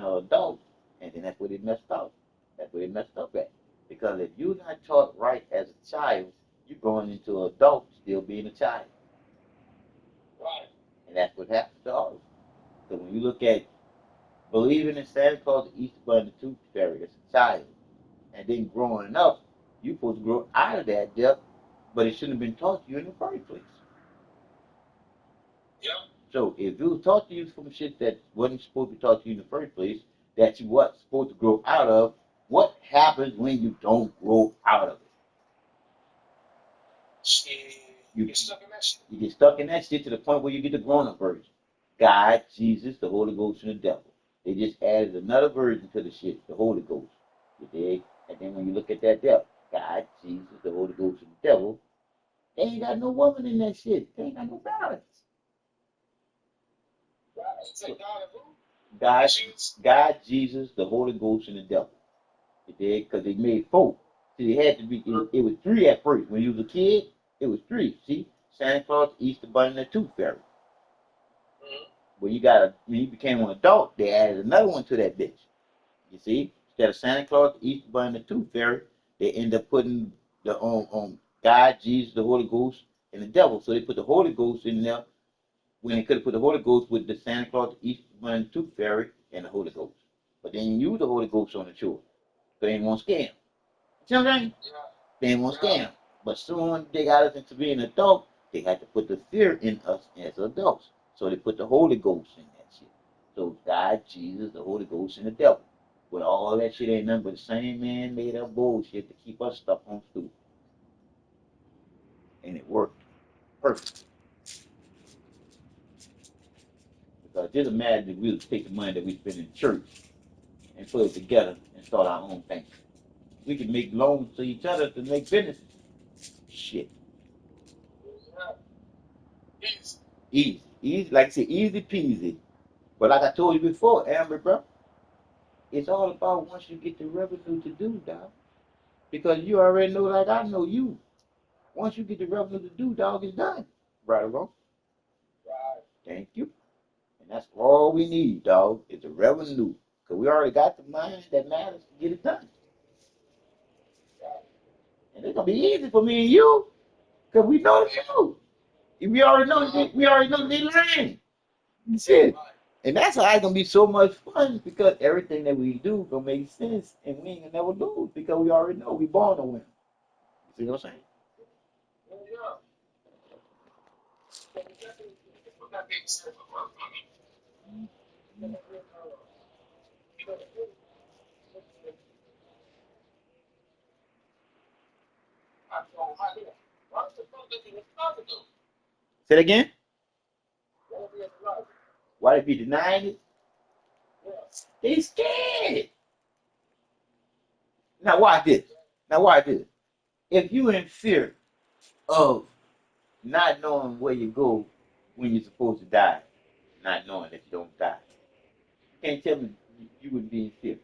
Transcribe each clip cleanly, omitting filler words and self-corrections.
being an adult, and then that's where they messed up. That's where they messed up at. Because if you're not taught right as a child, you're going into an adult still being a child. Right. And that's what happens to all of us. So when you look at believing in Santa Claus, the Easter Bunny, the Tooth Fairy as a child, and then growing up, you're supposed to grow out of that depth, but it shouldn't have been taught to you in the first place. Yeah. So if it was taught to you from shit that wasn't supposed to be taught to you in the first place, that you was supposed to grow out of, what happens when you don't grow out of it? Shit. You get stuck in that shit. You get stuck in that shit to the point where you get the grown-up version. God, Jesus, the Holy Ghost, and the devil. They just added another version to the shit, the Holy Ghost. You dig? And then when you look at that devil, God, Jesus, the Holy Ghost, and the devil, they ain't got no woman in that shit. They ain't got no balance. Right. It's like God and who? God, Jesus. God, Jesus, the Holy Ghost, and the devil. You dig? Because they made four. See, it had to be, it was three at first. When you was a kid, it was three. See? Santa Claus, Easter Bunny, and the Tooth Fairy. Mm-hmm. When you became an adult, they added another one to that bitch. You see? Instead of Santa Claus, the Easter Bunny, and the Tooth Fairy, they end up putting the on God, Jesus, the Holy Ghost, and the devil. So they put the Holy Ghost in there when they could have put the Holy Ghost with the Santa Claus, the Easter Bunny, the Tooth Fairy, and the Holy Ghost. But they didn't use the Holy Ghost on the children. So they didn't want to scam. You know what I'm saying? Yeah. They didn't want to scam. But soon they got us into being adults, they had to put the fear in us as adults. So they put the Holy Ghost in that shit. So God, Jesus, the Holy Ghost, and the devil. But all that shit ain't nothing but the same man made up bullshit to keep us stuck on stupid. And it worked perfect. Because just imagine if we would take the money that we spend in church and put it together and start our own thing. We could make loans to each other to make businesses. Shit. Yeah. Easy. Easy. Easy. Like I said, easy peasy. But like I told you before, Amber, bro, it's all about once you get the revenue to do, dog. Because you already know, like I know you. Once you get the revenue to do, dog, it's done. Right or wrong? Right. Thank you. And that's all we need, dog, is the revenue. Because we already got the money that matters to get it done. Right. And it's going to be easy for me and you. Because we know the truth. We already know they lying. That's it. Right. And that's how it's gonna be so much fun because everything that we do gonna make sense and we ain't gonna never lose because we already know we born to win. You see what I'm saying? Yeah. So with that being said, I told my nigga, what the fuck did you talking to? Say it again. What is life? Why they be denying it? Yeah. They scared. Now why this? Now why this? If you in fear of not knowing where you go when you're supposed to die, not knowing that you don't die, you can't tell me you would be in fear.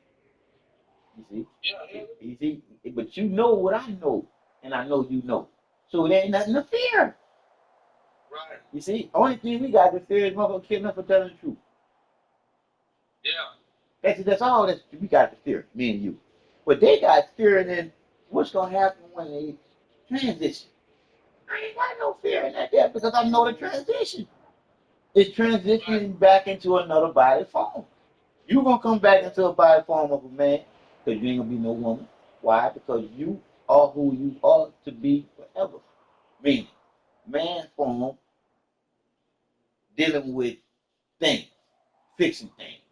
You see? Yeah. Yeah. You see? But you know what I know, and I know you know. So there ain't nothing to fear. Right. You see? Only thing we got to fear is motherfucker killing us for telling the truth. Yeah. That's all that we got to fear, me and you. But they got fear in what's gonna happen when they transition. I ain't got no fear in that because I know the transition. It's transitioning back into another body form. You gonna come back into a body form of a man because you ain't gonna be no woman. Why? Because you are who you ought to be forever. Meaning, man form dealing with things, fixing things.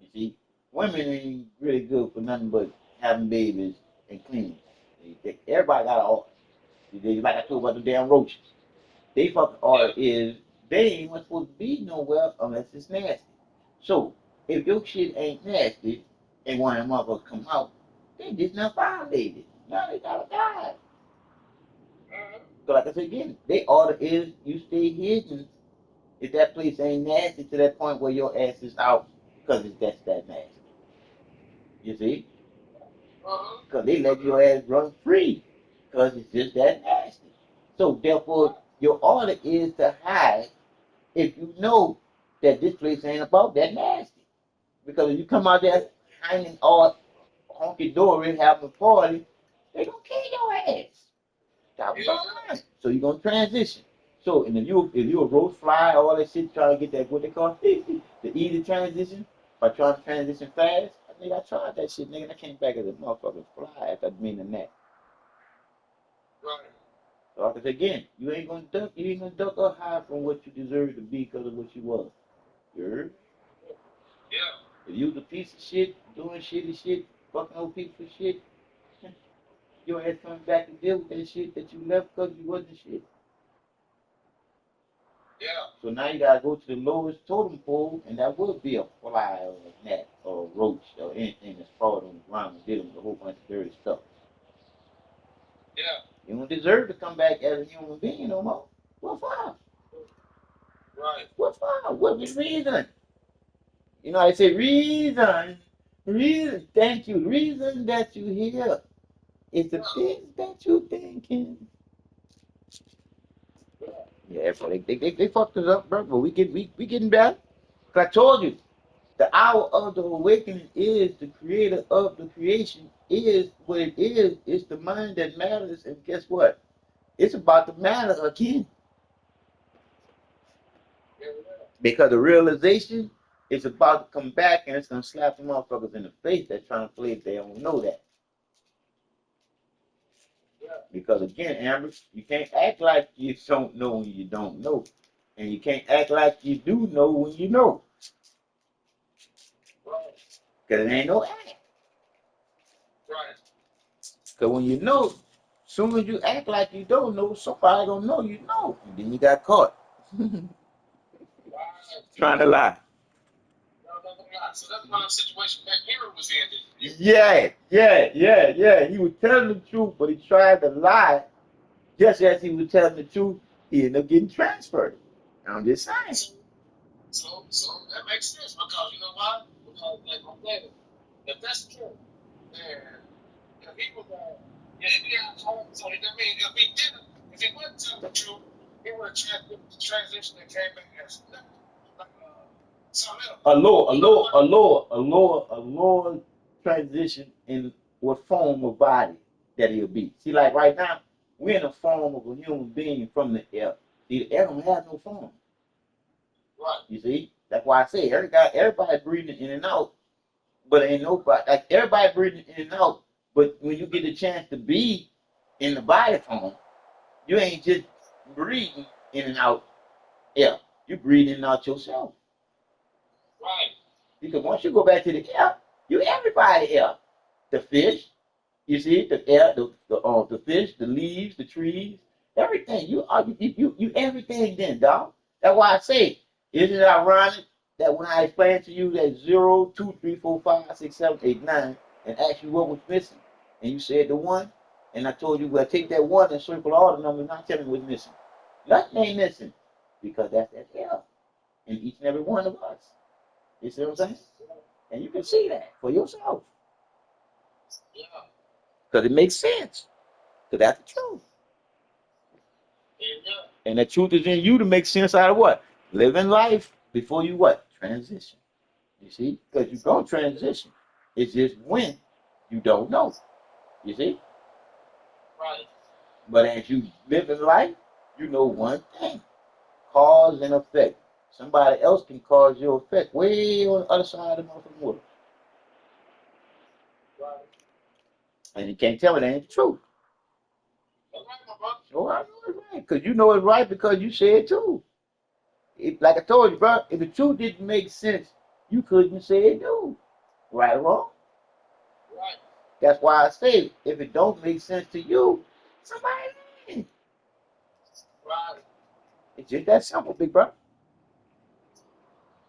You see, women ain't really good for nothing but having babies and cleaning. Everybody got an order. Like I told about the damn roaches. They fucking order is they ain't even supposed to be nowhere unless it's nasty. So if your shit ain't nasty and one of them motherfuckers come out, they just not violated. Now they gotta die. So like I said again, they order is you stay hidden if that place ain't nasty to that point where your ass is out because it's that's that nasty. You see? Because they let your ass run free because it's just that nasty. So therefore, your order is to hide if you know that this place ain't about that nasty. Because if you come out there hanging all honky dory, having a party, they gonna kill your ass. That was all right. So you're gonna transition. So and if you a road fly, all that shit, trying to get that what they call the easy transition by trying to transition fast. I think I tried that shit, nigga. And I came back as a motherfucking fly after meaning that. Right. So like I said again, you ain't gonna duck or hide from what you deserve to be because of what you was. You heard? Yeah. If you was a piece of shit, doing shitty shit, fucking old people for shit, your ass coming back and deal with that shit that you left because you wasn't shit. Yeah. So now you gotta go to the lowest totem pole, and that would be a fly or a gnat or a roach or anything that's crawled on the ground and dealing with a whole bunch of dirty stuff. Yeah. You don't deserve to come back as a human being no more. What for? Right. What for? What was reason? You know, I say reason, thank you. Reason that you here is the things that you thinking. Yeah, bro, they fucked us up, bro. But we getting better. 'Cause I told you, the hour of the awakening is the creator of the creation is what it is. It's the mind that matters, and guess what? It's about to matter again. Because the realization is about to come back and it's gonna slap the motherfuckers in the face that's trying to play if they don't know that. Because again, Amber, you can't act like you don't know when you don't know. And you can't act like you do know when you know. Because it ain't no act. Right. Because when you know, soon as you act like you don't know, somebody gonna know you know. And then you got caught. Trying to lie. So that's why the situation back here was ended. Yeah. He was telling the truth, but he tried to lie. Just as he was telling the truth, he ended up getting transferred. I'm just saying. So that makes sense because you know why? Because like I'm saying, if that's true, then if he was yeah, if he had told, so that means if he wasn't telling the truth, he would have transitioned and came back as nothing, like something else. A lower transition in what form of body that he'll be. See, like right now, we're in the form of a human being from the air. See, the air don't have no form. Right. You see? That's why I say everybody breathing in and out, but ain't nobody like everybody breathing in and out. But when you get the chance to be in the body form, you ain't just breathing in and out air. You breathing out yourself. Right. Because once you go back to the air, you everybody air. The fish, you see, the air, the fish, the leaves, the trees, everything. You are you everything then, dog. That's why I say, isn't it ironic that when I explained to you that 0, 2, 3, 4, 5, 6, 7, 8, 9, and asked you what was missing, and you said the one, and I told you, well, take that one and circle all the numbers, not tell me what's missing. Nothing ain't missing because that's that air in each and every one of us. You see what I'm saying? And you can see that for yourself. Yeah. Because it makes sense. Because that's the truth. Yeah. And the truth is in you to make sense out of what? Living life before you what? Transition. You see? Because you're going to transition. It's just when you don't know. You see? Right. But as you live in life, you know one thing. Cause and effect. Somebody else can cause your effect way on the other side of the motherfucking water. Right. And you can't tell me that ain't the truth. That's right, my brother. Oh, I know it's right. Because you know it's right because you say it too. Like I told you, bro, if the truth didn't make sense, you couldn't say it do. Right or wrong? Right. That's why I say if it don't make sense to you, somebody ain't. Right. It's just that simple, big bro.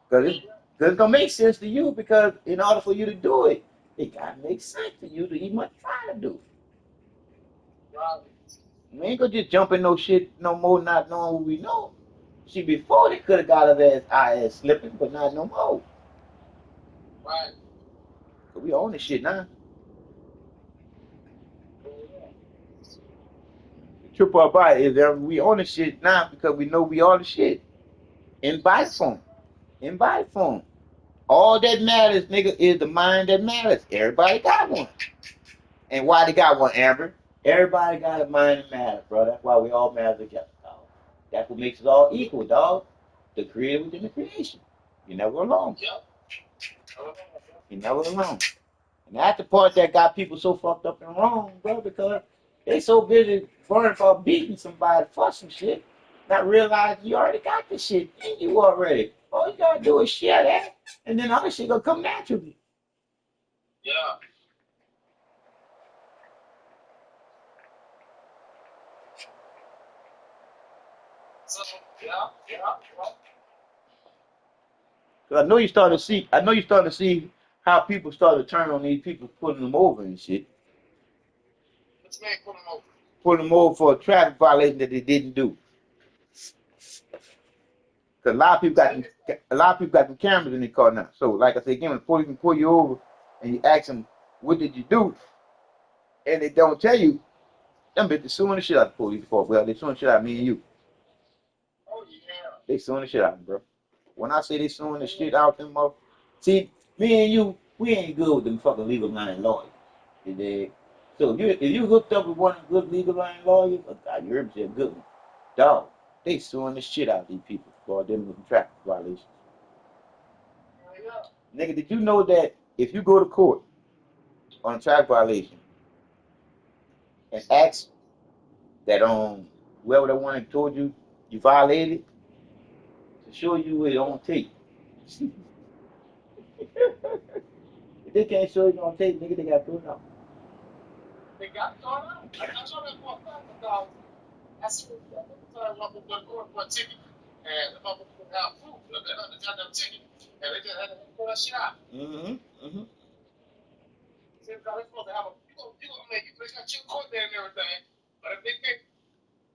Because it's gonna make sense to you because in order for you to do it, it gotta make sense to you to even try to do it. Right. We ain't gonna just jump in no shit no more, not knowing what we know. See, before they could have got our ass slipping, but not no more. Right. Cause we own this shit now. The triple up body is that we own the shit now because we know we own the shit in body form. In body form. All that matters, nigga, is the mind that matters. Everybody got one. And why they got one, Amber? Everybody got a mind that matters, bro. That's why we all matter together, dog. That's what makes us all equal, dog. The creator within the creation. You're never alone. Yep. You're never alone. And that's the part that got people so fucked up and wrong, bro, because they so busy worrying about beating somebody for some shit, not realizing you already got the shit in you already. All you gotta do is share that, and then other shit gonna come naturally. Yeah. So, yeah. Cause I know you starting to see how people start to turn on these people, pulling them over and shit, Which man put him over? pulling them over for a traffic violation that they didn't do. Cause a lot of people got the cameras in their car now. So like I said again, when the police can pull you over and you ask them, what did you do? And they don't tell you, them bitches suing the shit out of the police for, well, they suing the shit out of me and you. Oh, yeah. They suing the shit out of them, bro. When I say they suing the shit out of them, see, me and you, we ain't good with them fucking legal line lawyers. You dig? So if you hooked up with one of the good legal line lawyers, God, you heard me say a good one, dog, they suing the shit out of these people for them with traffic violations. Nigga, did you know that if you go to court on a traffic violation and ask that whoever the one that told you you violated to show you it on tape. If they can't show you on tape, nigga, they got thrown out. They got thrown out. I know that for a fact because I see time I was going for a ticket. And if I was going to have proof, they got them ticket. And they just had to put a shot. Mm-hmm. Mm-hmm. See, because they're supposed to have you gonna make it. They got your court there and everything. But if they can't,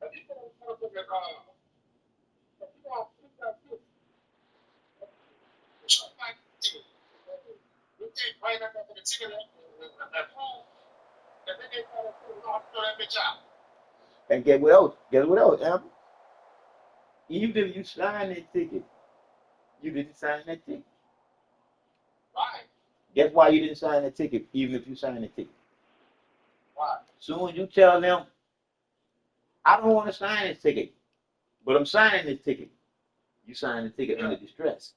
if you don't put it, if you don't put that proof, it's like, you can't bring that up in the ticket at home. If they can't find that proof, you don't have to throw that bitch out. And get what else? Guess what else, Amber? Even if you sign that ticket, you didn't sign that ticket. Right. Guess why you didn't sign that ticket, even if you signed the ticket? Why? Soon as you tell them, I don't want to sign this ticket, but I'm signing this ticket. You signed the ticket under distress.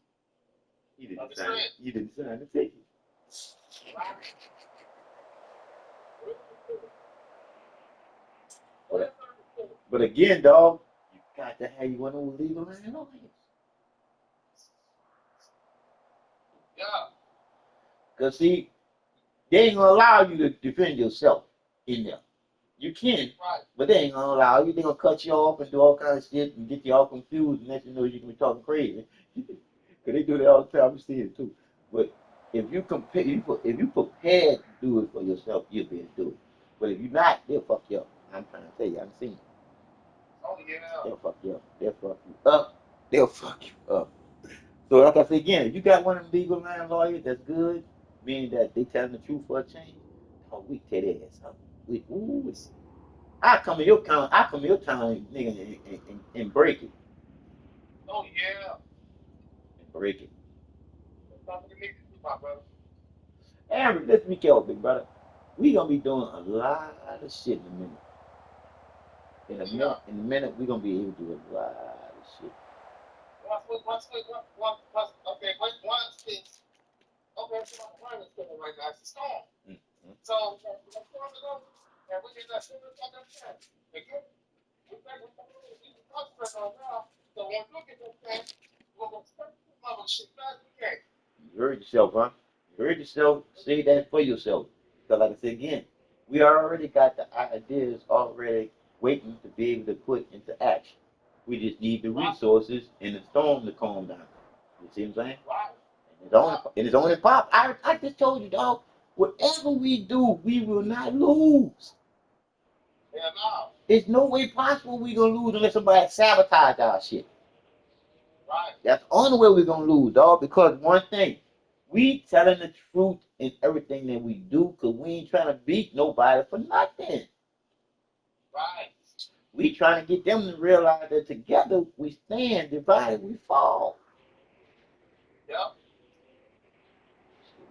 You didn't sign it. You didn't sign the ticket. But again, dog, you got to have you one of those legal line lawyers. Yeah. Cause see, they ain't gonna allow you to defend yourself in there. You can, Right. but they ain't gonna allow you. They gonna cut you off and do all kinds of shit and get you all confused and let you know you can be talking crazy. Cause they do that all the time. We see it too. But if you compare, if you prepared to do it for yourself, you'll be able to do it. But if you're not, they'll fuck you up. I'm trying to tell you, I've seen it. Oh yeah. They'll fuck you up. They'll fuck you up. They'll fuck you up. So like I said again, if you got one of them legal line lawyers that's good, meaning that they telling the truth for a change, oh, we tear their ass up. I come in your town, nigga, and break it. Oh yeah. And break it. Stop the niggas, my brother. Aaron, let's be careful, big brother. We gonna be doing a lot of shit in a minute. In a minute, we gonna be able to do a lot of shit. Okay, once this, okay, so my mind is coming right now. It's a storm. Mm-hmm. So, the storm is over, and we get that storm on that time. Again, we think we concentrate on now. So, when we get that thing, we're going to start this mother shit fast as we can. You heard yourself, huh? You heard yourself. Say that for yourself. Because like I said again, we already got the ideas already waiting to be able to put into action. We just need the resources and the storm to calm down. You see what I'm saying? Right. And it's only pop. I just told you, dog. Whatever we do, we will not lose. Yeah, no. There's no way possible we gonna lose unless somebody sabotage our shit. Right. That's the only way we're gonna lose, dog. Because one thing, we telling the truth in everything that we do, cause we ain't trying to beat nobody for nothing. Right. We trying to get them to realize that together we stand, divided we fall. Yep.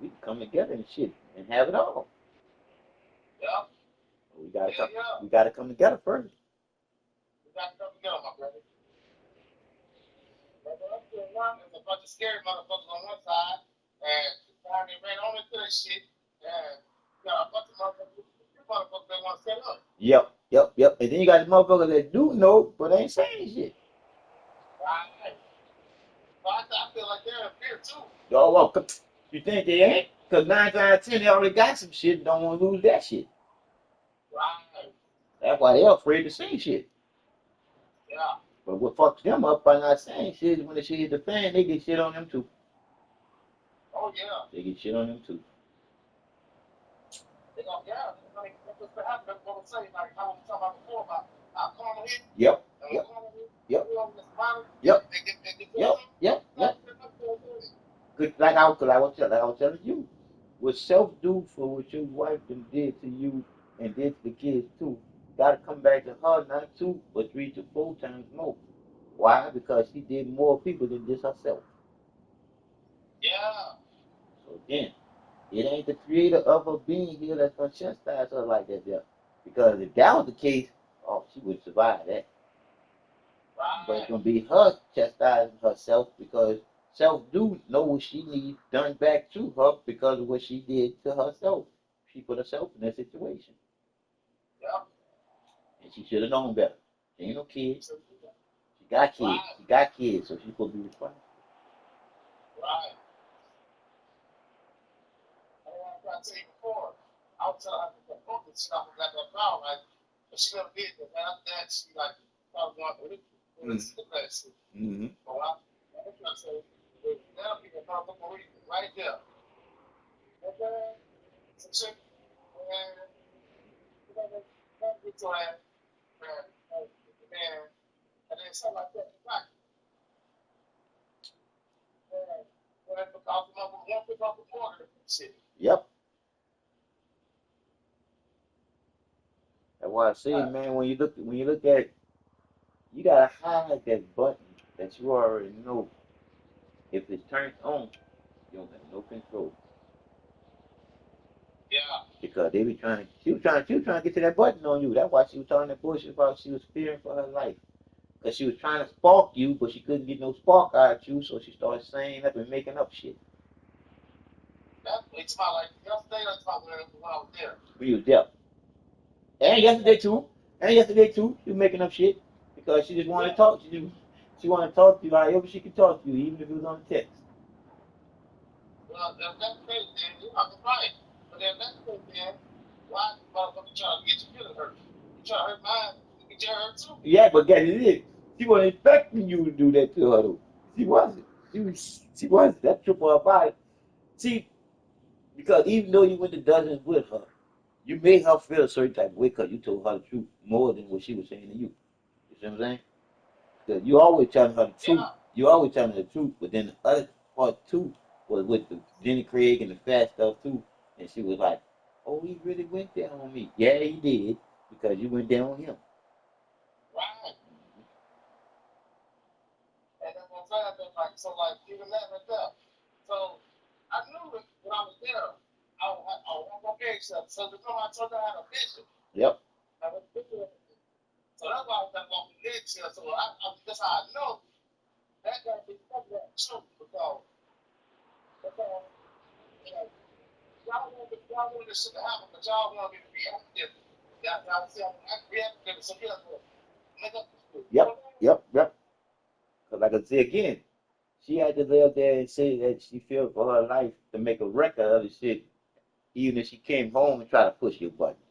we can come together and shit and have it all. Yeah. We gotta Yeah, come. yeah. We gotta come together first. We got to come together, my brother. But what I'm doing now is a bunch of scary motherfuckers on one side, and they ran on into that shit, and you got a bunch of motherfuckers that want to set up. Yep, yep, yep. And then you got the motherfuckers that do know, but ain't saying shit. Right. So I feel like they're in fear too. Oh, well, you think they ain't? Because 9 times out of 10, they already got some shit and don't want to lose that shit. Right. That's why they're afraid to say shit. Yeah. But what fucks them up by not saying shit is when the shit hit the fan, they get shit on them too. Oh yeah. They get shit on them too. They gonna like that's what's happening. That's what I'm saying. Like how we talking about before about how karma hit. Yep, And yep, when karma hit, yep, you know, this bottom, yep, they get yep, yep, yep. Good, like I was telling you, what self do for what your wife did to you and did to the kids too, gotta come back to her not 2 but 3 to 4 times more. Why? Because she did more people than just herself. Yeah. So again, it ain't the creator of her being here that's gonna chastise her like that there. Because if that was the case, oh, she would survive that. But it's Right. gonna be her chastising herself because self do know what she needs done back to her because of what she did to herself. She put herself in that situation. Yeah. And she should have known better. She ain't no kid. So, She got kids. right. She got kids, so she's supposed to be responsible. Right. I don't want to tell you before. I was telling her that book and shit, I got that power, right? But she never did that. Man, after that, she like started going to it. Let's look at that shit. Mm-hmm. But I'm trying to say, now people come up with right there. Okay? Some shit. And you know, get your ass, man, and then something like that. Right. And when I pick off the number one, pick off the corner, shit. Yep. That's why I say, Right. man, when you look at it, you gotta highlight that button that you already know. If it's turned on, you don't have no control. Yeah. Because they be trying she was trying to get to that button on you. That's why she was talking that bullshit about she was fearing for her life. Because she was trying to spark you, but she couldn't get no spark out of you, so she started saying up and making up shit. It's about like yesterday, that's about when I was there. When you was deaf. And yesterday too. And yesterday too, she was making up shit. Because she just wanted to Yeah. talk. She wanted to talk to you however she could talk to you, even if it was on text. Well, if that's the case, then you're not right. But if that's the case, then why the motherfucker trying to get your feelings hurt? You trying to hurt mine, you get your hurt too. Yeah, but guess it. She wasn't expecting you to do that to her though. She wasn't. She wasn't. That trip her body. See, because even though you went to dozens with her, you made her feel a certain type of way because you told her the truth more than what she was saying to you. You see what I'm saying? Because you always telling her the truth. Yeah. You always telling her the truth, but then the other part too was with the Jenny Craig and the fat stuff too. And she was like, "Oh, he really went down on me." Yeah, he did because you went down on him. Right. And that's what I'm saying. Like, so, like, even that right there. So, I knew it when I was there. I was on my stuff. So, the time I told her I had a vision, Yep. I was thinking of it. So, that's why I was like, walking the eggshell. So, that's how I know that got to be something that true because, you know, y'all want this shit to happen, but y'all want me to be active. Y'all see, I'm reactive, so yeah, make up this shit. You know Yep. what I mean? Yep. Yep. Because like I said again, she had to live there and say that she feared for her life to make a record of the shit, even if she came home and tried to push your buttons.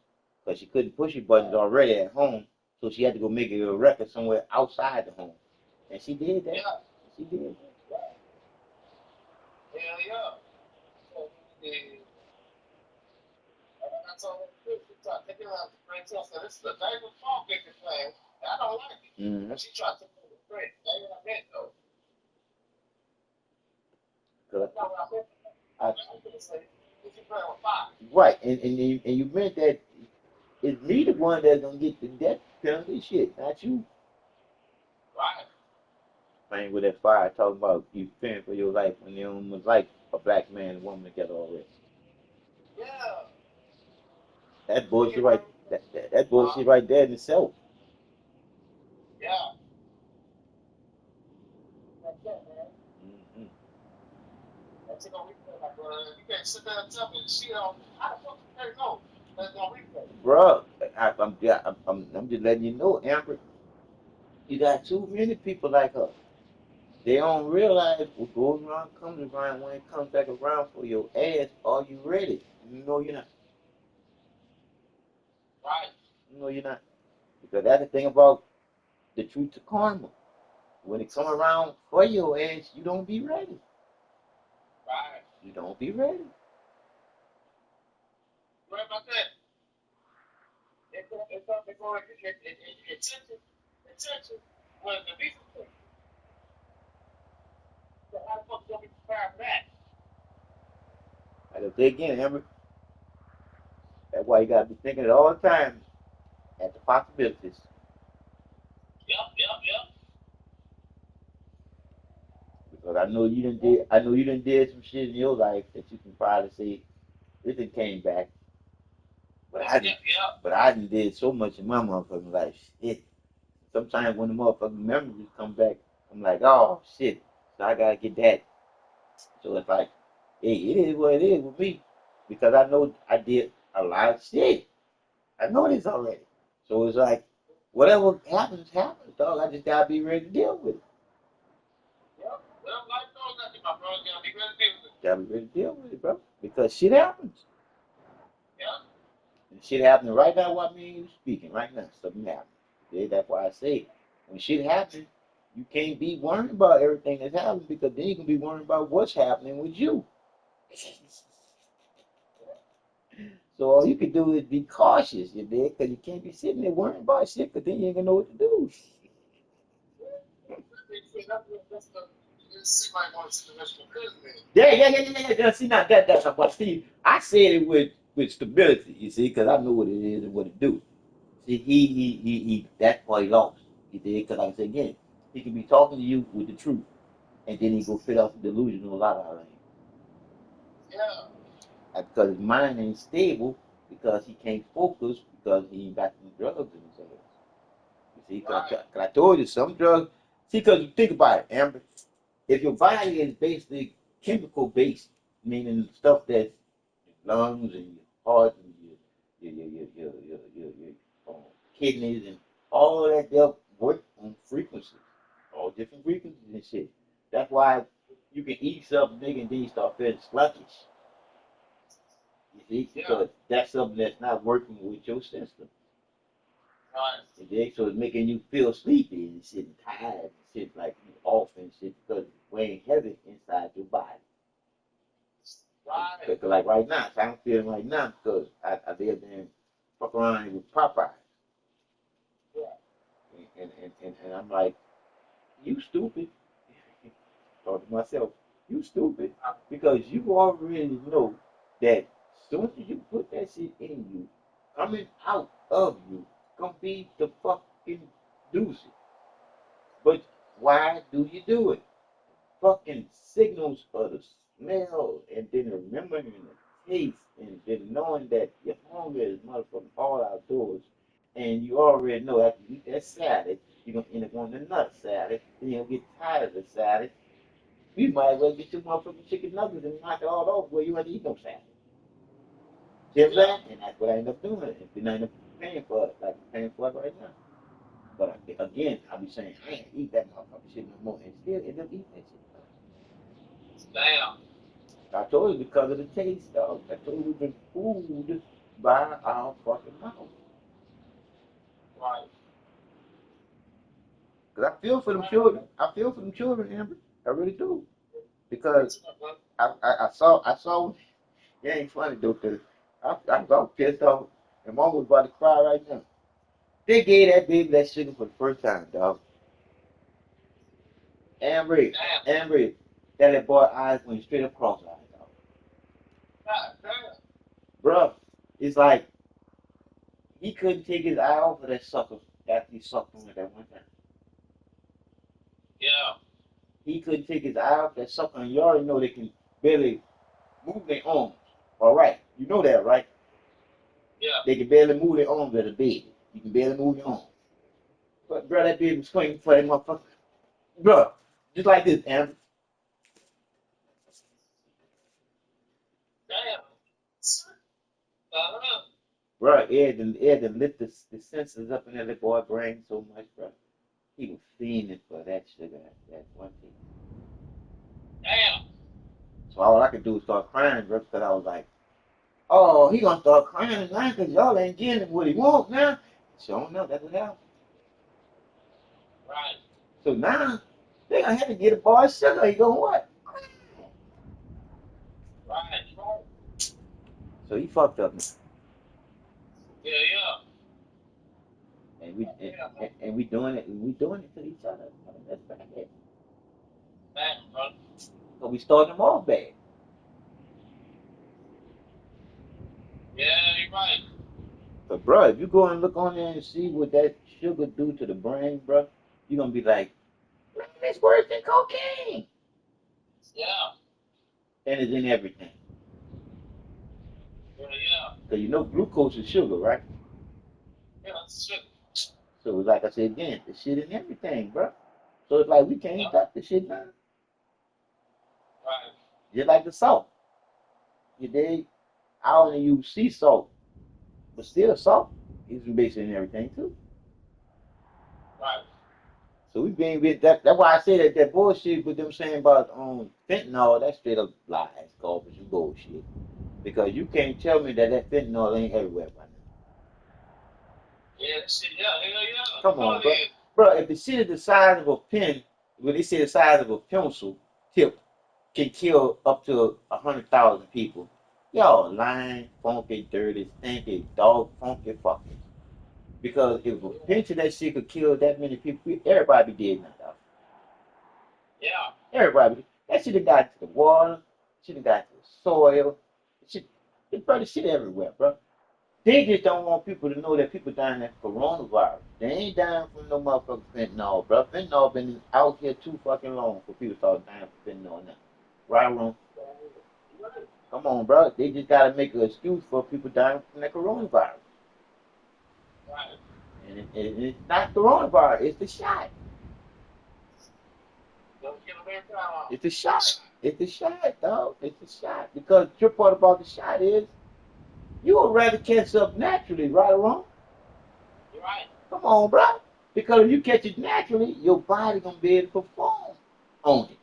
Because she couldn't push your buttons already at home, so she had to go make a record somewhere outside the home. And she did that. Yeah. She did. Yeah. Hell yeah. So, and I told her, she tried to take it out of the friend. So I said, this is the David Paul picture plan. I don't like it. Mm-hmm. But she tried to take it to the friend. That ain't what I meant, though. That's not what I meant. I was going to say, if you play with fire. Right, and you meant that it's me the one that's gonna get the death penalty shit, not you. Right. Playing with that fire, talking about you fearing for your life when you don't was like. a black man and woman together already. Yeah. That You bullshit get right. what That bullshit right there in itself. yeah. That's it, man. Mm-hmm. That's it on replay, my brother. You can't sit there and tell me she don't. How the fuck you can't know? That's on replay. Bruh, I'm just letting you know, Amber. You got too many people like her. They don't realize what goes around comes around when it comes back around for your ass. Are you ready? No, you're not. Right. No, you're not. Because that's the thing about the truth to karma. When it come around for your ass, you don't be ready. Right. You don't be ready. Right about that. It's going attention was the least thing. So how the fuck you gonna be prepared for that? Like I say again, Amber, that's why you gotta be thinking at all times at the possibilities. Yep. Because I know you done did some shit in your life that you can probably say this thing came back. But I didn't Yep. but I done did so much in my motherfucking life. Shit. Sometimes when the motherfucking memories come back, I'm like, oh shit. So I gotta get that. So it's like, hey, it is what it is with me. Because I know I did a lot of shit. I know this already. So it's like, whatever happens, happens, dog. I just gotta be ready to deal with it. Yep. Well, life goes like that, my brother. You gotta be ready to deal with it. Gotta be ready to deal with it, bro. Because shit happens. Yep. And shit happening right now while me and you speaking. Right now, something happening. Yeah, that's why I say when shit happens, you can't be worrying about everything that's happening because then you can be worrying about what's happening with you. So all you can do is be cautious, you dig? Because you can't be sitting there worrying about shit because then you ain't gonna know what to do. It seems like one situation couldn't be. Yeah. See, now that's what Steve. I said it with stability, you see, because I know what it is and what it do. See, he that's why he lost. He did, because like I said again, he can be talking to you with the truth, and then he go fit off the delusional lot out of him. Yeah. Because his mind ain't stable, because he can't focus, because he ain't got some drugs in his head. You see, Right. cause I told you some drugs. See, because you think about it, Amber. If your body is basically chemical based, meaning stuff that's your lungs and your heart and your kidneys and all of that, they'll work on frequencies, all different frequencies and shit. That's why you can eat something big and then you start feeling sluggish. You see, Yeah. because that's something that's not working with your system. Right. Okay? So it's making you feel sleepy and shit and tired and shit like you off and shit because it's weighing heavy inside your body. Right. Cause like right now, so I'm feeling right now because I did damn fuck around with Popeye. Yeah. And I'm like, you stupid. Talk to myself, you stupid. Because you already know that soon as you put that shit in you, coming out of you, gonna be the fucking deuce. But why do you do it? Fucking signals for the smell and then remembering the taste and then knowing that your hunger is motherfucking all outdoors and you already know after you eat that salad, you're gonna end up wanting another salad, then you'll get tired of the salad. You might as well get your motherfucking chicken nuggets and knock it all off where you ain't eat no salad. See what I'm Yeah. saying? And that's what I end up doing. And then I end up paying for it, like I'm paying for it right now. But again, I'll be saying, I ain't eat that motherfucking shit no more and still end up eating that shit. Damn. I told you because of the taste, dog. I told you we've been fooled by our fucking mouth. Right. Because I feel for them Right. children. I feel for them children, Amber. I really do. Me Because too, my brother. I saw, it ain't funny though, because I was pissed off. And mom was about to cry right now. They gave that baby that sugar for the first time, dog. Amber, Damn. Amber, that little boy eyes went straight across her eyes, dog. God damn. Bruh, it's like he couldn't take his eye off of that sucker after he sucked on it that one time. Yeah. He couldn't take his eye off that sucker, and you already know they can. barely move their arms. All right, you know that, right? Yeah. They can barely move their arms as a baby. You can barely move your arms. But bro, that baby was swinging for that motherfucker. Bro, just like this, Amber. Damn. Uh-huh. Bro, Ed had lift the senses up in that little boy brain so much, bro. He was fiending for that sugar, that one thing. Damn. So all I could do was start crying, bro, because I was like, oh, he gonna start crying tonight because y'all ain't getting him what he wants now. Sure enough, that's what happened. Right. So now they gonna have to get a boy sugar. He gonna what? Right. So he fucked up, Yeah, yeah. and we Yeah. and we doing it. We doing it to each other. I mean, that's bad. Damn, bro. So we starting them off bad. Yeah, you're right. But bro, if you go and look on there and see what that sugar do to the brain, bro, you're gonna be like, man, it's worse than cocaine. Yeah. And it's in everything. Yeah, yeah. Cause you know glucose is sugar, right? Yeah, that's shit. So like I said again, the shit in everything, bro. So it's like we can't Yeah. touch the shit now. Right. Just like the salt. You dig? I only use sea salt, but still salt is basically in everything too. Right. So we being with that. That's why I say that bullshit with them saying about fentanyl. That's straight up lies, garbage, and bullshit. Because you can't tell me that fentanyl ain't everywhere by now. Yeah, that shit. Yeah, hell yeah. Come Oh, on, bro. yeah. Bro, if the shit is the size of a pen, when they say the size of a pencil tip, can kill up to 100,000 people. Y'all lying, funky, dirty, stinky, dog, funky fuckers. Because if a pinch of that shit could kill that many people, everybody be dead now, dog. Yeah. Everybody. That shit have got to the water, shit have got to the soil. Shit, bro, the shit everywhere, bro. They just don't want people to know that people dying of coronavirus. They ain't dying from no motherfucking fentanyl, bro. Fentanyl been out here too fucking long for people to start dying from fentanyl now. Right or wrong? Come on, bro. They just gotta make an excuse for people dying from the coronavirus. Right. And it's not coronavirus, it's the shot. Don't get away from It's the shot. It's the shot, dog. It's the shot. Because the trip part about the shot is you would rather catch up naturally, right or wrong? You're right. Come on, bro. Because if you catch it naturally, your body gonna be able to perform on it.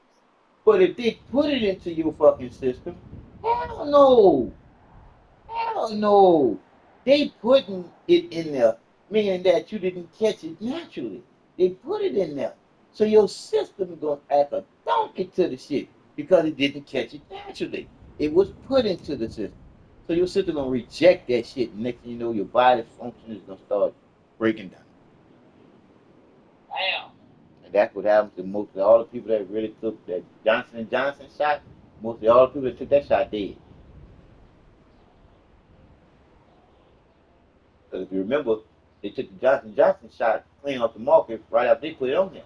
But if they put it into your fucking system, hell no. Hell no. They putting it in there, meaning that you didn't catch it naturally. They put it in there. So your system is gonna act a donkey to the shit because it didn't catch it naturally. It was put into the system. So your system gonna reject that shit. Next thing you know, your body function is gonna start breaking down. Damn. And that's what happens to most of all the people that really took that Johnson and Johnson shot. Mostly all the people that took that shot dead. Because if you remember, they took the Johnson and Johnson shot clean off the market right after they put it on there.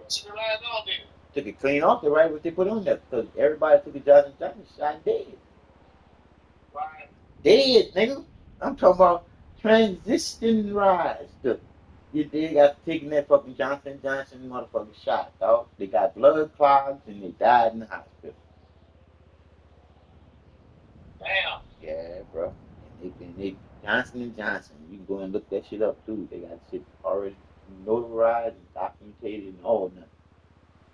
Shit relies on there. Took it clean off there right after they put it on there. Because everybody took the Johnson and Johnson shot dead. Right. Dead, nigga. I'm talking about transition rise. They got taking that fucking Johnson and Johnson motherfucking shot, dog. They got blood clots and they died in the hospital. Damn. Yeah, bro. And they Johnson and Johnson. You can go and look that shit up too. They got shit already notarized and documented and all that.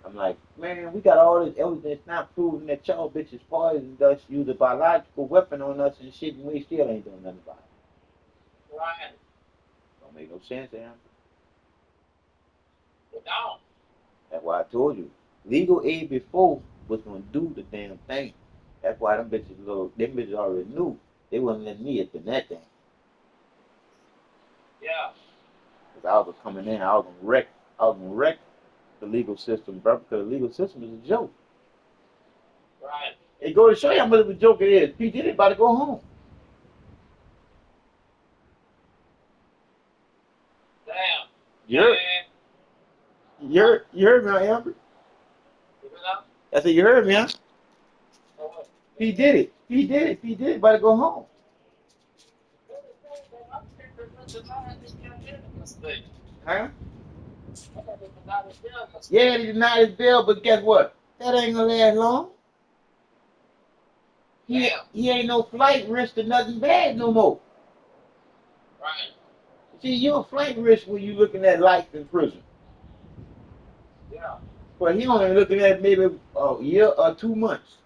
I'm like, man, we got all this evidence not proving that y'all bitches poisoned us, use a biological weapon on us and shit, and we still ain't doing nothing about it. Right. Don't make no sense, damn. It don't. That's why I told you. Legal aid before was gonna do the damn thing. That's why them bitches already knew. They wasn't letting me up in that thing. Yeah. Because I was coming in, I was gonna wreck the legal system, bro, because the legal system is a joke. Right. It go to show you how much of a joke it is. P. Diddy about to go home. Damn. You're Man. you heard me, Amber? You know? I said, you heard me, huh? So what? He did it. He did it. He did it. About to go home. I think they're going to deny this damn deal yesterday. Huh? I thought they denied this deal Yeah, yesterday. he denied his bail, but guess what? That ain't gonna last long. Damn. He ain't no flight risk to nothing bad no more. Right. See, you're a flight risk when you looking at life in prison. Yeah. But he only looking at maybe a year or 2 months.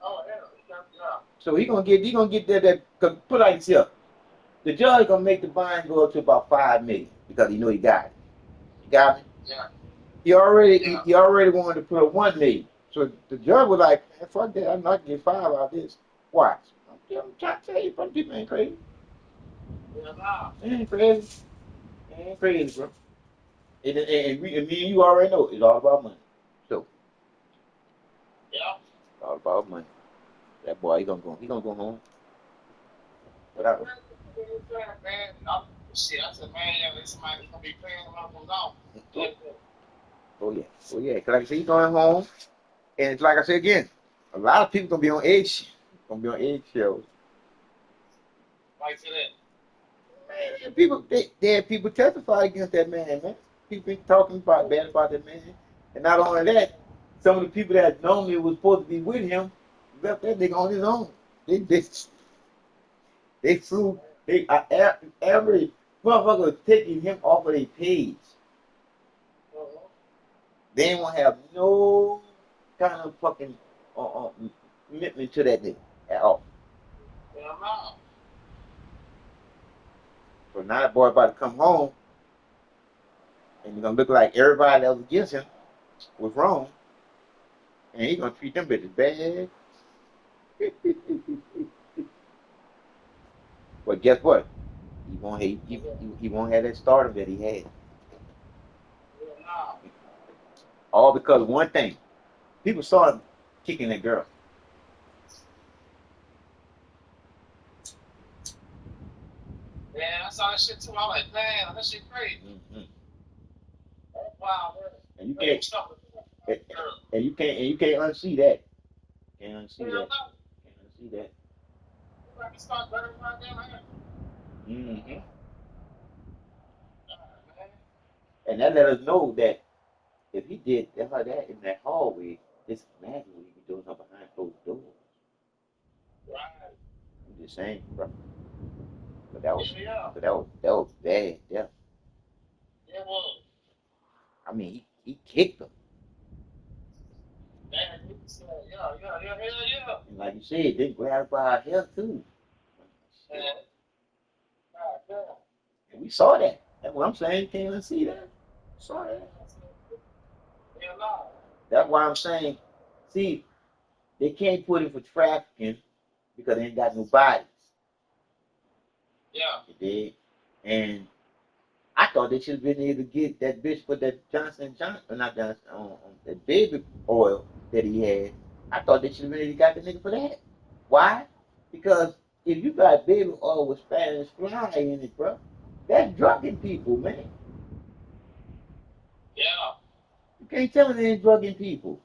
Oh, hell. Yeah. So he gonna get that put like himself. The judge gonna make the bond go up to about 5 million because he know he got it. You got me? Yeah. Yeah. He already wanted to put up 1 million. So the judge was like, man, fuck that, I'm not getting 5 out of this. Watch. I'm trying to tell you, some people ain't crazy. Yeah. Nah. They ain't crazy. They ain't crazy, bro. And me and you already know it's all about money. So Yeah. it's all about money. That boy, he gonna go home. But I, Man, shit, I said, man, yeah, this somebody gonna be playing around from now. oh, oh yeah. Cause like I said, he going home. And it's like I said again, a lot of people gonna be on edge. Gonna be on eggshells. Like to that. Man, people they had people testify against that man, man. People been talking about bad about that man. And not only that, some of the people that normally was supposed to be with him left that nigga on his own. They they flew every motherfucker was taking him off of their page. They didn't want to have no kind of fucking commitment to that nigga at all. Yeah, nah. So now that boy about to come home and he's gonna look like everybody that was against him was wrong, and he's gonna treat them bitches bad. But guess what? He won't have that stardom that he had. Yeah, nah. All because of one thing. People saw him kicking that girl. Man, I saw that shit too. I'm like, man, that shit crazy. Mm-hmm. Wow, man. And you Man, you can't stuck with and, that girl. and you can't unsee that. Can't unsee Hell that. no. Can't unsee that. You like to start better than my damn hair. Mm-hmm. Man. And that let us know that if he did that like that in that hallway, just imagine what he be doing up behind closed doors. Right. I'm just saying, bro. But that was, Yeah, yeah. that was bad. Yeah. Yeah, well. I mean, he kicked him. Man, you said, yeah. And like you said, they grabbed by our hair too. Man, God damn. And we saw that. That's what I'm saying. You can't even see that. Saw that. Yeah, no. That's why I'm saying, see, they can't put him for trafficking because they ain't got no bodies. Yeah. You dig? And I thought they should have been able to get that bitch for that Johnson, not Johnson, that baby oil that he had. I thought they should have been able to got the nigga for that. Why? Because if you got baby oil with Spanish fly in it, bro, that's drugging people, man. Yeah. You can't tell me they ain't drugging people.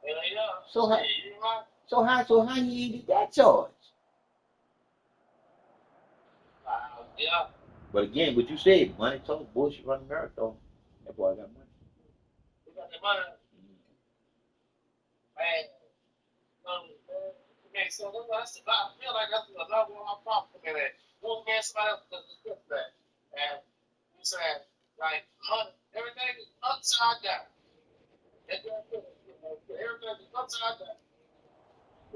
Yeah. So how, Shit, you right. so how you ain't get that charge? Yeah. But again, what you said, money talk, bullshit run the marathon. That boy got money. You got the money. Man. Okay, so that's I feel like that's another one of my problems. Okay, that one man, somebody else does that. And you said, like, money, everything is upside down. Everything is upside down.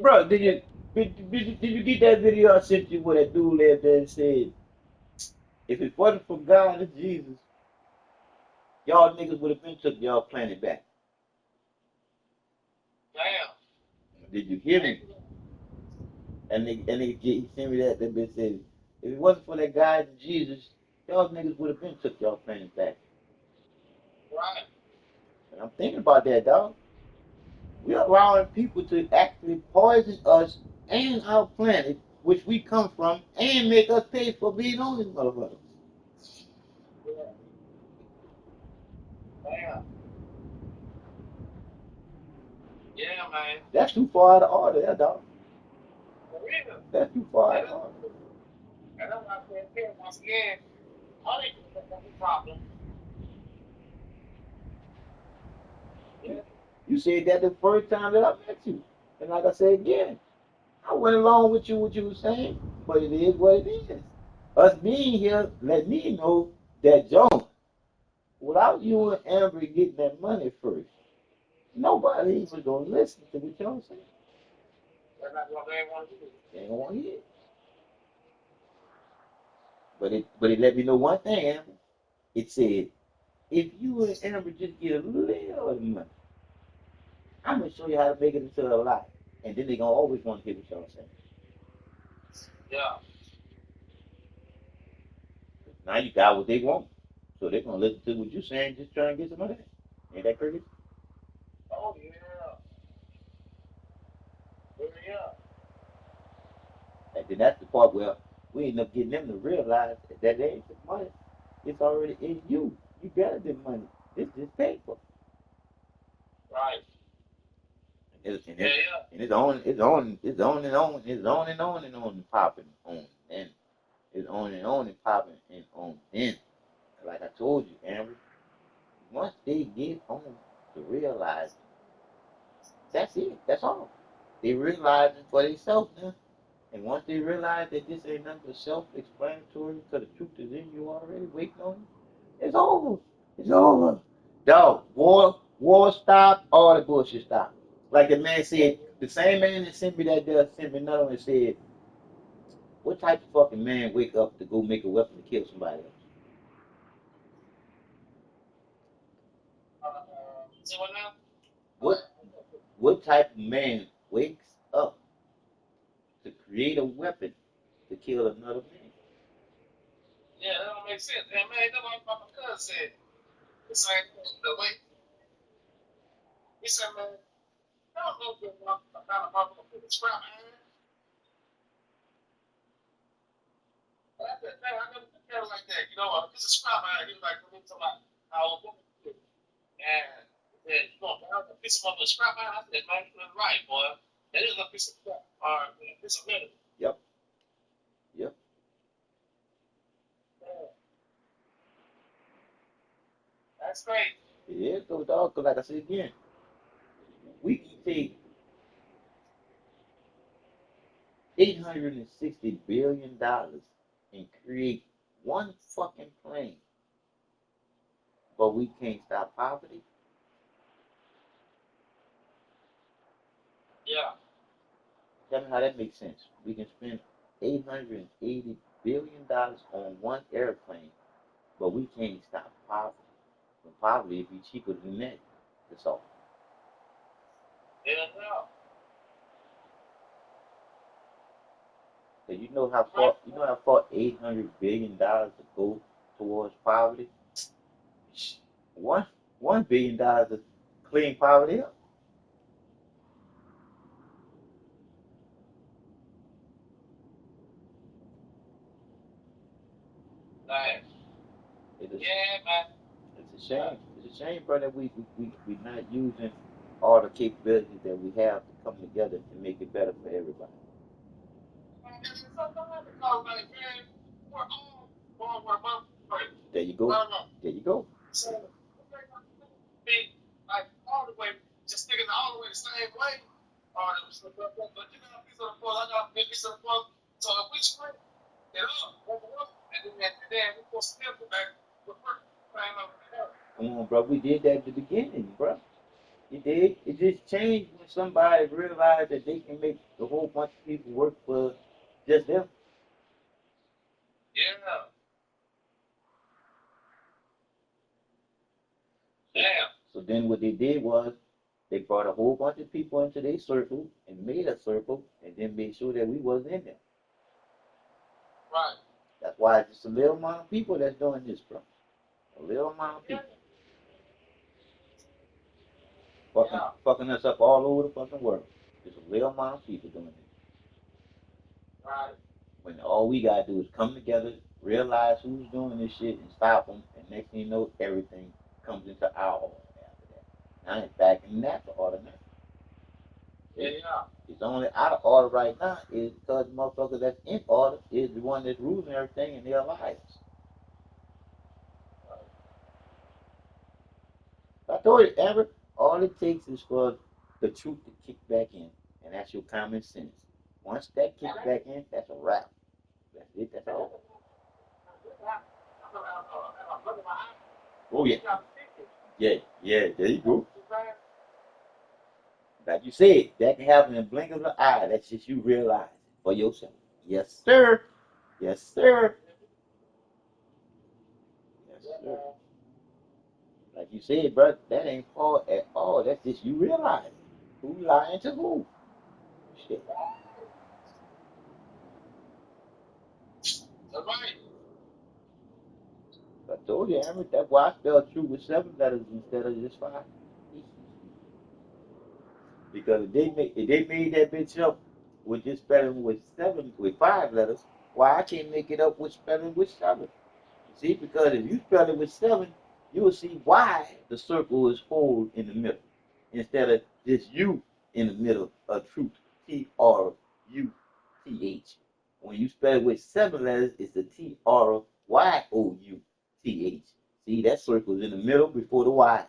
Bro, did you get that video I sent you where that dude lived there and said, if it wasn't for God and Jesus, y'all niggas would have been took y'all planet back. Damn. Did you hear me? He sent me that bitch said, if it wasn't for that God and Jesus, y'all niggas would have been took y'all planet back. Right. And I'm thinking about that, dog. We're allowing people to actually poison us and our planet, which we come from, and make us pay for being on this motherfucker. Yeah. Damn. Yeah, man. That's too far out of order, that dog. For real. That's too far out And of order. that's why I said, here, once again, all they do is make a problem. You, Yeah. you said that the first time that I met you. And like I said again, I went along with you what you were saying, but it is what it is. Us being here let me know that John, without you and Amber getting that money first, nobody even gonna listen to what y'all saying. That's not what they want to do. They ain't gonna want to hear it. But it let me know one thing, Amber. It said, if you and Amber just get a little of the money, I'm gonna show you how to make it into a lot. And then they gonna always want to hear what y'all saying. Yeah. Now you got what they want. So they're gonna listen to what you're saying, just try and get some of that. Ain't that crazy? Oh, yeah. Yeah. And then that's the part where we end up getting them to realize that they ain't the money. It's already in you. You better than money. It's just paper. Right. And it's, and Yeah, it's, yeah. and it's on, it's on, it's on and on, it's on and on and on and popping on. And it's on and on and popping and on. Then, like I told you, Amber, once they get on to realize, that's it. That's all. They realizing for themselves now. And once they realize that this ain't nothing but self-explanatory, because the truth is in you already, waiting on you, it's over. It's over. Dog, war stopped, all the bullshit stopped. Like the man said, the same man that sent me that sent me another one and said, what type of fucking man wake up to go make a weapon to kill somebody else? See what now? What what type of man wakes up to create a weapon to kill another man? Yeah, that don't make sense. And man, that's what my cousin said. The same thing. The way he said, man, I don't know if about a motherfucker with a scrap iron. But I said, man, I never looked at it like that. You know, it's a scrap iron. He was like, when he was like, our woman did. And he said, you know, a piece of mother scrap iron. I said, man, you're right, boy. That is a piece of scrap or a piece of metal. Yep, yep. Yeah, that's great. It is though, dog. Cause like I said again, we can take $860 billion and create one fucking plane, but we can't stop poverty. Yeah. Tell me how that makes sense. We can spend $880 billion on one airplane, but we can't stop poverty. When poverty would be cheaper than that. That's all. Yeah, no. So you know how far $800 billion to go towards poverty? One $1 billion to clean poverty up. Like, It is yeah, man. it's a shame. It's a shame, brother, we not using all the capabilities that we have to come together and make it better for everybody. Because, like, man, we're all born with a motherfucker. There you go. No, no. There you go. So, be like all the way, just thinking all the way the same way. But you got a piece of the puzzle, I got a piece of the puzzle. So if we split it up, and then we go step back, we're playing over the Come on, bro. We did that at the beginning, bro. You did. It just changed when somebody realized that they can make a whole bunch of people work for just them. Yeah, So, damn, so then what they did was they brought a whole bunch of people into their circle and made a circle and then made sure that we wasn't in there. right. That's why it's just a little amount of people that's doing this, bro. A little amount of Yeah, people fucking yeah, fucking us up all over the fucking world. Just a little amount of people doing it. right. When all we gotta do is come together, realize who's doing this shit, and stop them, and next thing you know, everything comes into our order after that. I ain't backing that for automatic. Yeah, yeah. It's only out of order right now is because the motherfucker that's in order is the one that's ruling everything in their lives. I told you, Amber, all it takes is for the truth to kick back in, and that's your common sense. Once that kicks back in, that's a wrap. That's it. That's all. Oh yeah, yeah, yeah. There you go. Like you said, that can happen in the blink of an eye. That's just you realize it for yourself. Yes, sir. Yes, sir. Yes, sir. Like you said, bro, that ain't hard at all. That's just you realize it. Who lying to who? Shit. That's right. I told you, Amber, that's why I spelled true with 7 letters instead of just 5. Because if they made that bitch up with just spelling with 5 letters, why I can't make it up with spelling with 7? See, because if you spell it with 7, you will see why the circle is whole in the middle instead of just U in the middle of truth. Truth. When you spell it with 7 letters, it's the Tryouth. See, that circle is in the middle before the Y.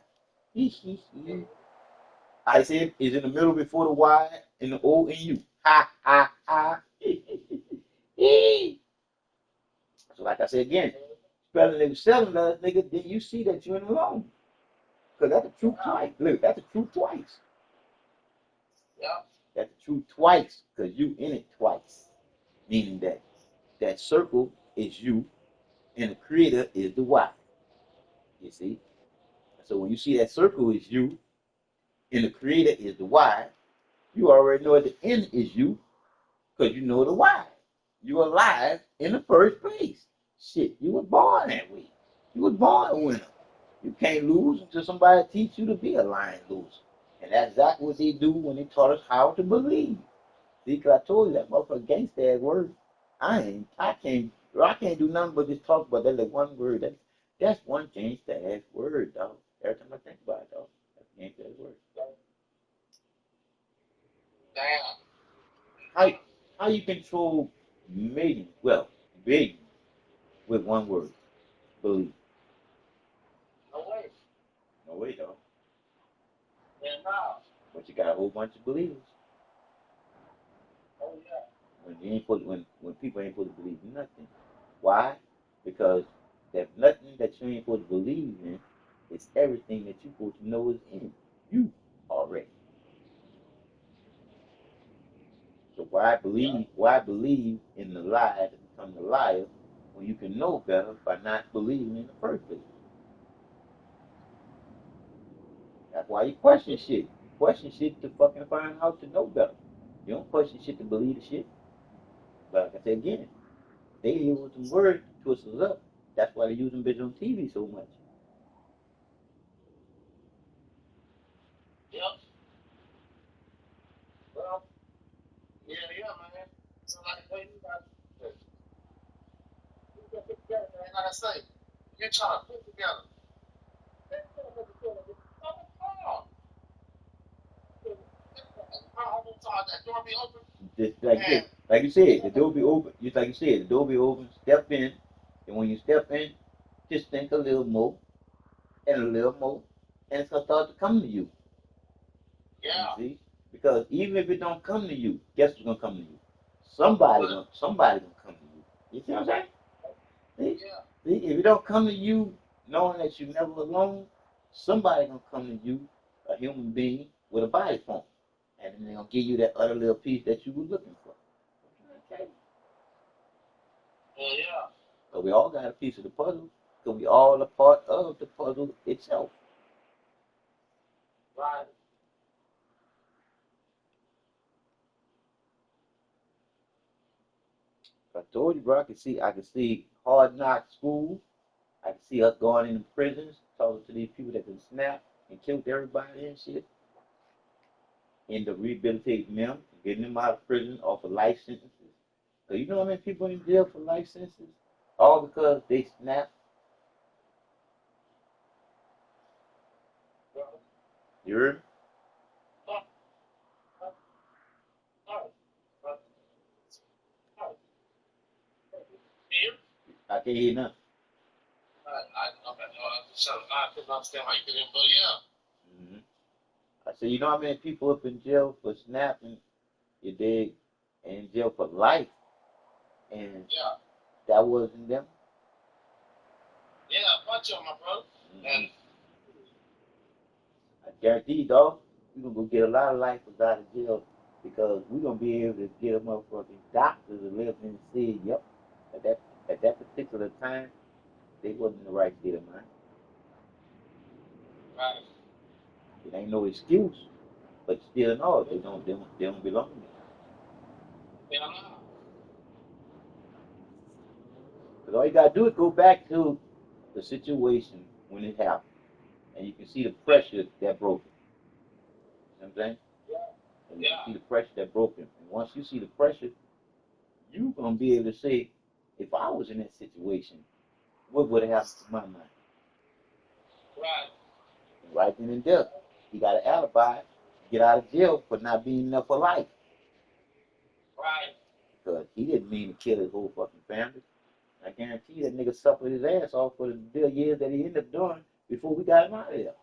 I said it's in the middle before the Y and the O and U. Ha ha ha. So like I said again, spelling it with 7 letters, nigga, then you see that you're in the wrong. Because that's the truth twice. Look, that's the truth twice. Yeah. That's the truth twice, because you in it twice. Meaning that that circle is you and the creator is the Y. You see? So when you see that circle is you and the creator is the Y, you already know at the end is you because you know the why. You alive in the first place. Shit, you was born that way. You was born a winner. You can't lose until somebody teach you to be a lion loser. And that's exactly what they do when they taught us how to believe. See, because I told you that motherfucker gangster ass word. I can't do nothing but just talk about that like one word. That's one gangster ass word, dog. Every time I think about it, dog, that's a gangster ass word. Damn. How how you control millions, well, billions with one word, believe. No way. No way, dog. Yeah, no. But you got a whole bunch of believers. Oh, yeah. When people ain't supposed to believe nothing. Why? Because that nothing that you ain't supposed to believe in is everything that you're supposed to know is in you already. So Yeah. why believe in the lie to become the liar when you can know better by not believing in the first place? That's why you question shit. You question shit to fucking find out to know better. You don't question shit to believe the shit. But like I said again, they use some words to twist us up. That's why they use them bitch on TV so much. Yep. Well, yeah, yeah, man. So, like, hey, you got to put together, man. Like I say, you're trying to put together. That door be open, Just like this. and Like you said, the door be open. Just like you said, the door be open, step in, and when you step in, just think a little more and a little more, and it's gonna start to come to you. You yeah, see? Because even if it don't come to you, guess what's gonna come to you? but Somebody gonna come to you. You see what I'm saying? See? yeah, See? If it don't come to you knowing that you're never alone, somebody gonna come to you, a human being with a body form. And then they're gonna give you that other little piece that you were looking for. Okay. yeah, So we all got a piece of the puzzle. So we all a part of the puzzle itself. right. I told you, bro, I can see hard knock school. I can see us going into prisons, talking to these people that can snap and killed everybody and shit. End up rehabilitating them, getting them out of prison off of life sentences. So you know how many people in jail for life sentences? All because they snap. You heard? can't hear nothing. I couldn't understand why you couldn't, but yeah. Hmm. I said, you know how many people up in jail for snapping, you dig, and in jail for life, and Yeah. that wasn't them? Yeah, a bunch of them, my brother. Hmm. And I guarantee you, dog, we're going to go get a lot of lifers out of jail because we're going to be able to get a motherfucking doctor to live and say, yep, at that, at that particular time, they wasn't in the right state of mind. right. It ain't no excuse, but still no, they don't belong there. Yeah, no. Because all you got to do is go back to the situation when it happened, and you can see the pressure that broke it. You know what I'm saying? Yeah. And you can Yeah. see the pressure that broke him. And once you see the pressure, you're going to be able to say, if I was in that situation, what would have happened to my mind? Right. And right then and there, he got an alibi to get out of jail for not being there for life. Right. Because he didn't mean to kill his whole fucking family. I guarantee that nigga suffered his ass off for the years that he ended up doing before we got him out of there.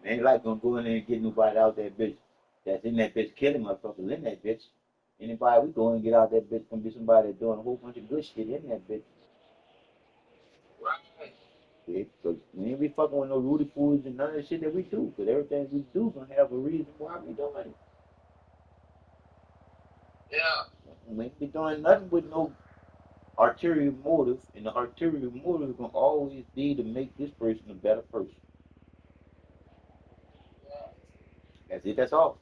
And ain't like gonna go in there and get nobody out that bitch that's in that bitch killing motherfuckers in that bitch. Anybody we go and get out that bitch gonna be somebody that's doing a whole bunch of good shit in that bitch. Right. See? Cause we ain't be fucking with no Rudy Foods and none of the shit that we do. Cause everything we do gonna have a reason why we doing it. Yeah. We ain't be doing nothing with no arterial motive, and the arterial motive is gonna always be to make this person a better person. Yeah. That's it. That's all.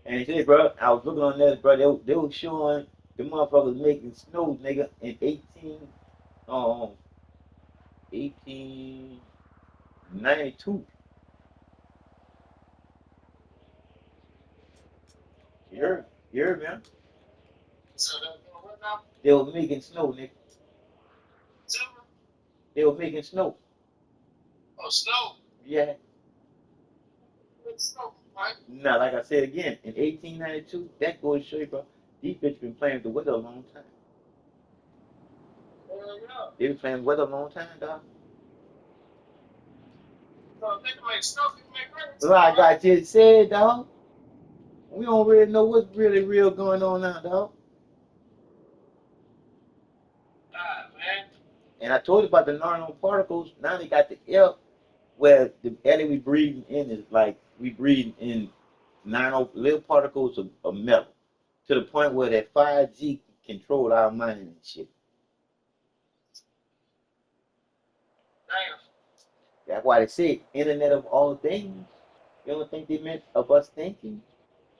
And he said, bro, I was looking on that, bro. They were showing the motherfuckers making snow, nigga, in 1892. You heard, man? So they're doing what now? They were making snow, nigga. Silver? They were making snow. Oh, snow. Yeah. It's snow, right? Now, like I said again, in 1892, that goes to show you, bro. These bitches been playing with the weather a long time. Yeah. They been playing with weather a long time, dog. So they can make snow, they can make rain too, Like right? I just said, dog. We don't really know what's really real going on now, dog. Ah, man. And I told you about the nanoparticles. Now they got the air where the air that we breathing in is like we breathing in nano little particles of metal to the point where that 5G can control our mind and shit. Damn. That's why they say Internet of all things. You don't think they meant of us thinking?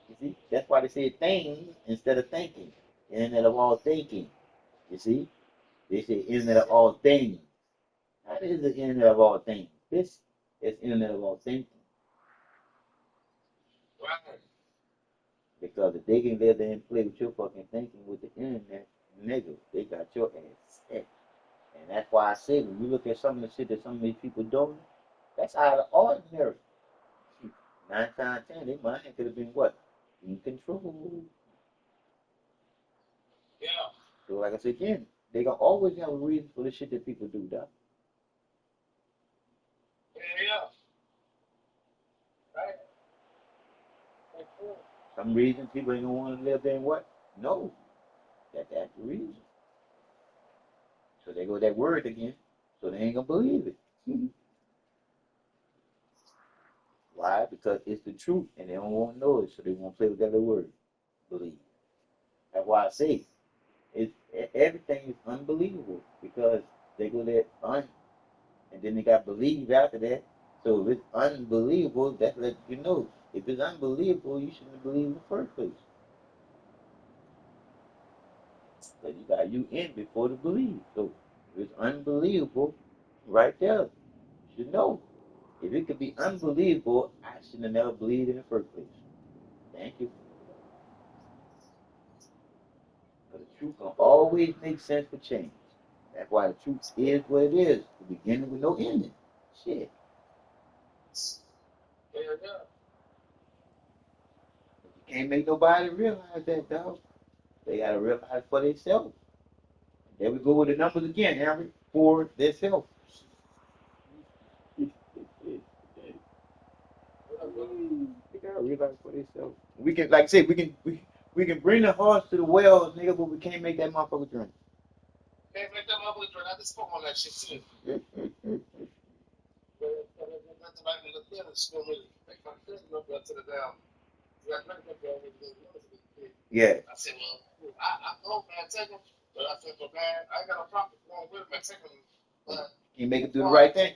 You see? That's why they say things instead of thinking. Internet of all thinking. You see? They say Internet of all things. That is the Internet of all things. This is Internet of all thinking. Right. Because if they can live there and play with your fucking thinking with the internet, nigga, they got your ass set. And that's why I say when you look at some of the shit that some of these people doing, that's out of the ordinary. 9 times out of 10, their mind could have been what? In control. Yeah. So like I said again, they gonna always have a reason for the shit that people do, dog. Yeah, yeah. Right. That's cool. Some reason people ain't gonna want to live there and what? No. That's the reason. So they go that word again. So they ain't gonna believe it. Why? Because it's the truth and they don't want to know it, so they won't play with that little word. Believe. That's why I say everything is unbelievable because they go there and then they got believe after that. So if it's unbelievable, that lets you know. If it's unbelievable, you shouldn't believe in the first place. But you got you in before to believe. So if it's unbelievable, right there, you should know. If it could be unbelievable, I shouldn't have never believed in the first place. Thank you. But the truth can always make sense for change. That's why the truth is what it is. The beginning with no ending. Shit. Yeah, yeah. You can't make nobody realize that, dog. They gotta realize for themselves. There we go with the numbers again, Henry, for themselves. They gotta realize for themselves. We can, like I said, we can bring the horse to the wells, nigga, but we can't make that motherfucker drink. Can't make that motherfucker drink. I just spoke on that shit too. That's about the feelings. She gonna make my cousin up there to the down. I Yeah. said, well, I know, man, take him. But I said, but man, I ain't got no problem going with him and take him. But Can't make him do the right thing.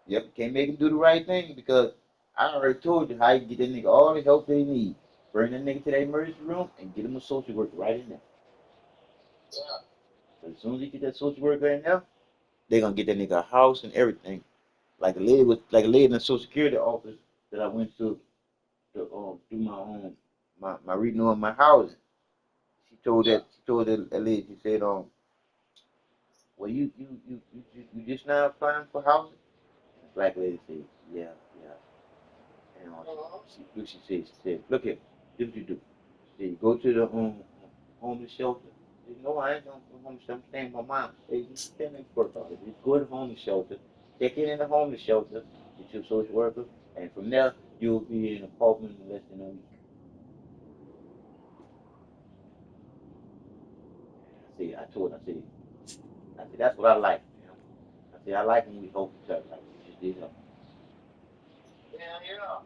Yep, can't make him do the right thing because I already told you how you get that nigga all the help they need. Bring that nigga to that emergency room and get him a social worker right in there. yeah. But as soon as you get that social worker in there, they're gonna get that nigga a house and everything. Like a lady in the social security office that I went to do my renewing my housing. She told that lady, she said, well you just now applying for housing? And the black lady said, yeah, yeah. And she said, look here, this what you do. She said, you go to the homeless shelter. She said, no, I ain't going to the homeless shelter. I'm staying with my mom. Hey, you stand in for about it. Just go to the homeless shelter, check in the homeless shelter, get your social worker, and from there you'll be in an apartment in less than a week. I said, that's what I like. You know? I said, I like when we help each other. Like you just did help. Yeah, yeah.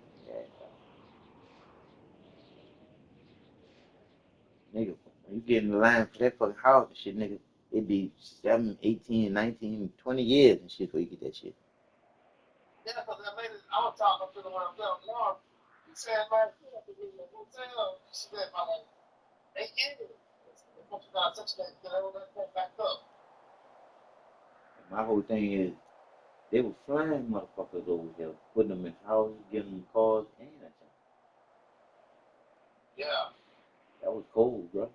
Yeah, nigga, when you get in the line for that fucking house and shit, nigga, it be 7, 18, 19, 20 years and shit before you get that shit. Yeah, because that lady, I was talking to the one I'm telling Lauren. He said, man, you have to be in the hotel. She said, my like, 8 years. Once you got touch that, get all that back up. And my whole thing is, they were flying motherfuckers over here, putting them in houses, giving them cars, and that shit. Yeah. That was cold, bro.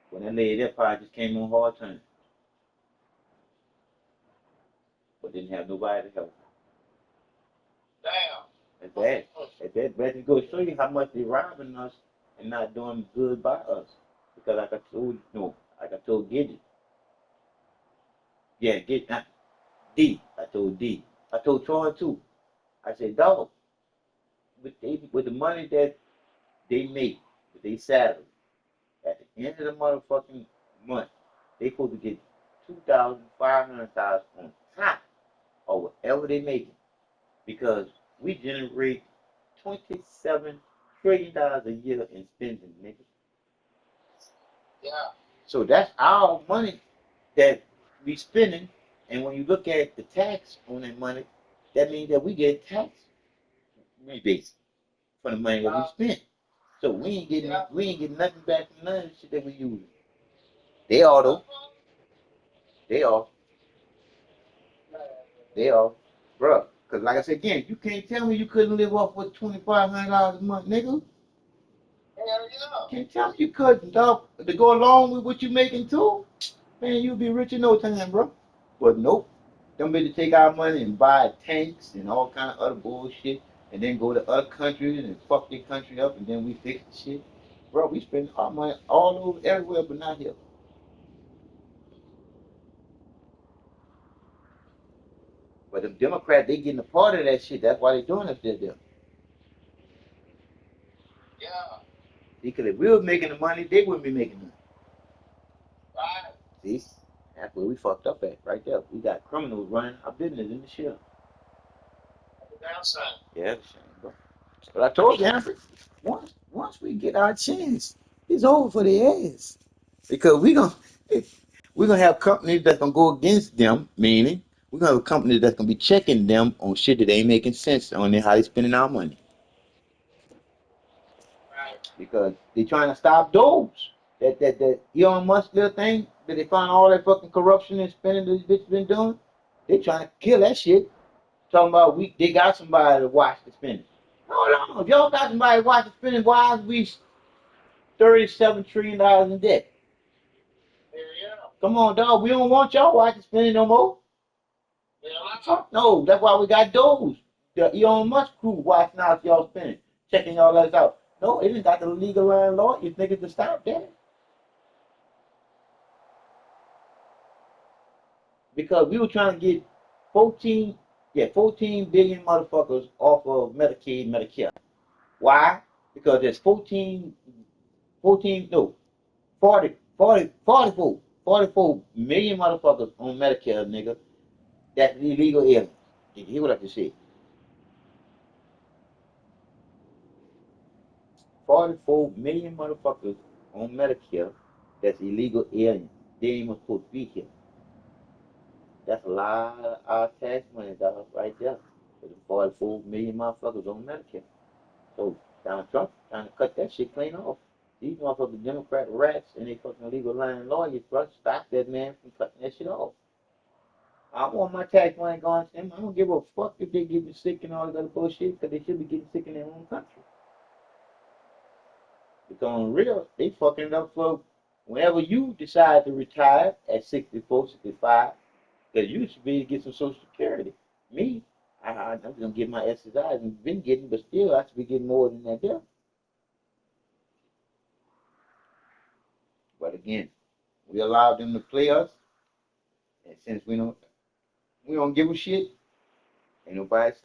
When that lady, that probably just came on hard time, but didn't have nobody to help. Damn. That's bad. That just goes to show you how much they're robbing us and not doing good by us. Because like I told you, no, like I told Gidget. Yeah, D. I told D. I told Troy too. I said, dog, with the money that they make, with their salary, at the end of the motherfucking month, they supposed to get 2,500 on top of whatever they making. Because we generate $27 trillion a year in spending, nigga. Yeah. So that's our money that we spending. And when you look at the tax on that money, that means that we get tax rebates for the money that we spent. So we ain't getting nothing back from none of the shit that we using. They are though. They are. They are. Bruh. Cause like I said again, you can't tell me you couldn't live off with $2,500 a month, nigga. Hell yeah. Can't tell me you couldn't, dog. To go along with what you making too, man, you'll be rich in no time, bro. But nope. Them bitches take our money and buy tanks and all kind of other bullshit, and then go to other countries and fuck their country up, and then we fix the shit. Bro, we spend our money all over everywhere, but not here. But the Democrats, they getting a part of that shit. That's why they doing it there. Yeah. Because if we were making the money, they wouldn't be making money. Right. See? That's where we fucked up at, right there. We got criminals running our business in the shit. That's the downside. Yeah, the shame, bro. But I told you, Humphrey, once we get our chance, it's over for the ass. Because we're gonna have companies that's gonna go against them, meaning we're gonna have companies that's gonna be checking them on shit that ain't making sense on how they spending our money. Right. Because they trying to stop those. That Elon Musk little thing that they find all that fucking corruption and spending this bitch been doing. They trying to kill that shit. Talking about they got somebody to watch the spending. Hold on, if y'all got somebody to watch the spending, why is we $37 trillion in debt? Yeah. Come on, dog. We don't want y'all watching spending no more. Yeah. No, that's why we got those The Elon Musk crew watching out y'all spinning, checking y'all guys out. No, it didn't got the legal line law. You niggas to stop that. Because we were trying to get 14 billion motherfuckers off of Medicaid, Medicare. Why? Because there's 14, no, 44 million motherfuckers on Medicare, nigga. That's illegal aliens. Did you hear what I just said? 44 million motherfuckers on Medicare that's illegal aliens. They ain't even supposed to be here. That's a lot of our tax money, dog, right there. For the 44 million motherfuckers on Medicare. So Donald Trump trying to cut that shit clean off. These motherfucking Democrat rats and they fucking legal line lawyers, bro, stop that man from cutting that shit off. I want my tax money going to them. I don't give a fuck if they get sick and all that other bullshit, because they should be getting sick in their own country. Because on real, they fucking it up for whenever you decide to retire at 64, 65, because you should be able to get some Social Security. Me, I'm going to get my SSIs and been getting, but still I should be getting more than that there. But again, we allowed them to play us, and since we don't give a shit, ain't nobody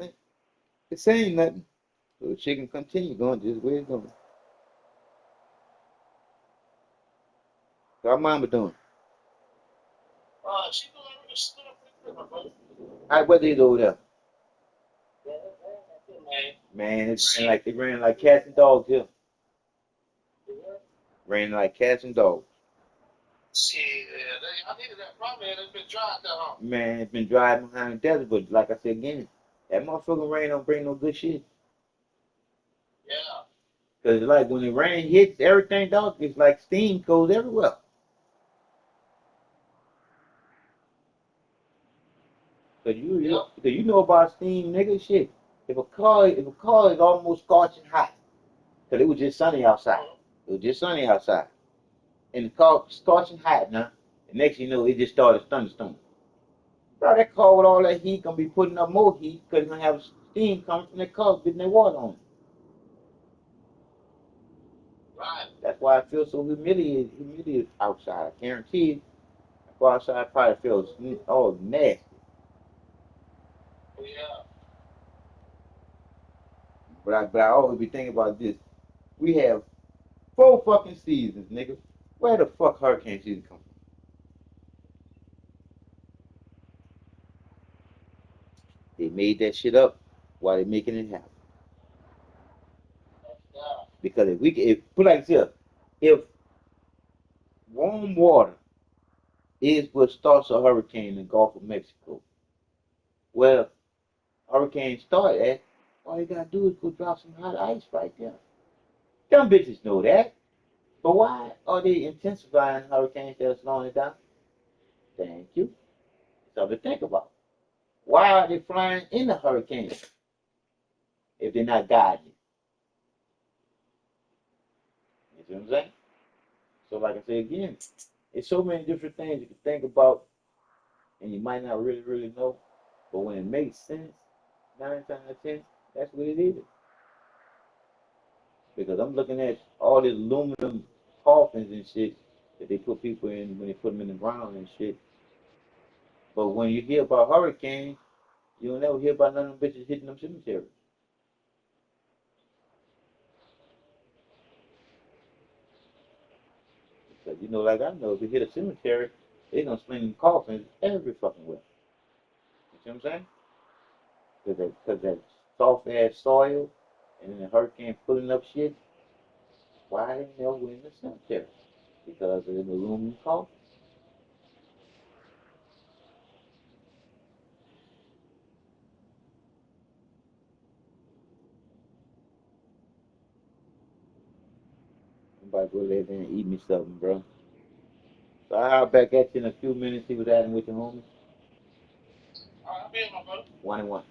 saying nothing. So the shit can continue going just where it's going. So how mama doing? She's doing pretty good, my brother. How weather is over there? Yeah, that's it, man. Man, it raining like cats and dogs here. Raining like cats and dogs. Shit, I needed that problem, man. It's been dry down. Huh? Man, it's been dry behind the desert, but like I said again, that motherfucking rain don't bring no good shit. Yeah. Cause like when the rain hits everything, dog, it's like steam goes everywhere. Cause you know about steam, nigga, shit. If a car is almost scorching hot, cause it was just sunny outside. It was just sunny outside, and the car scorching hot now. And next you know, it just started thunderstorming. Bro, that car with all that heat gonna be putting up more heat because it's gonna have steam coming from that car getting that water on it. Right. That's why I feel so humiliated outside. I guarantee you, I go outside, I probably feels all nasty. Yeah. But I always be thinking about this. We have 4 fucking seasons, nigga. Where the fuck hurricane season come from? They made that shit up while they making it happen. Yeah. Because put like this, if warm water is what starts a hurricane in the Gulf of Mexico, well, hurricane start at, all you gotta do is go drop some hot ice right there. Them bitches know that. But why are they intensifying hurricanes that are slowing it down? Thank you. Something to think about. Why are they flying in the hurricane if they're not guiding it? You see what I'm saying? So like I say again, it's so many different things you can think about and you might not really, really know. But when it makes sense, 9 times out of 10, that's what it is. Because I'm looking at all these aluminum coffins and shit that they put people in when they put them in the ground and shit. But when you hear about hurricanes, you don't never hear about none of them bitches hitting them cemeteries. Because you know, like I know, if you hit a cemetery, they're gonna sling them coffins every fucking way. You see what I'm saying? Because that soft ass soil and then the hurricane pulling up shit, why they never win the cemetery? Because of the aluminum coffin. I'm about to go lay there and eat me something, bro. So I'll back at you in a few minutes, see what's happening with your homie. All right, I'll be in, my brother. 1 and 1.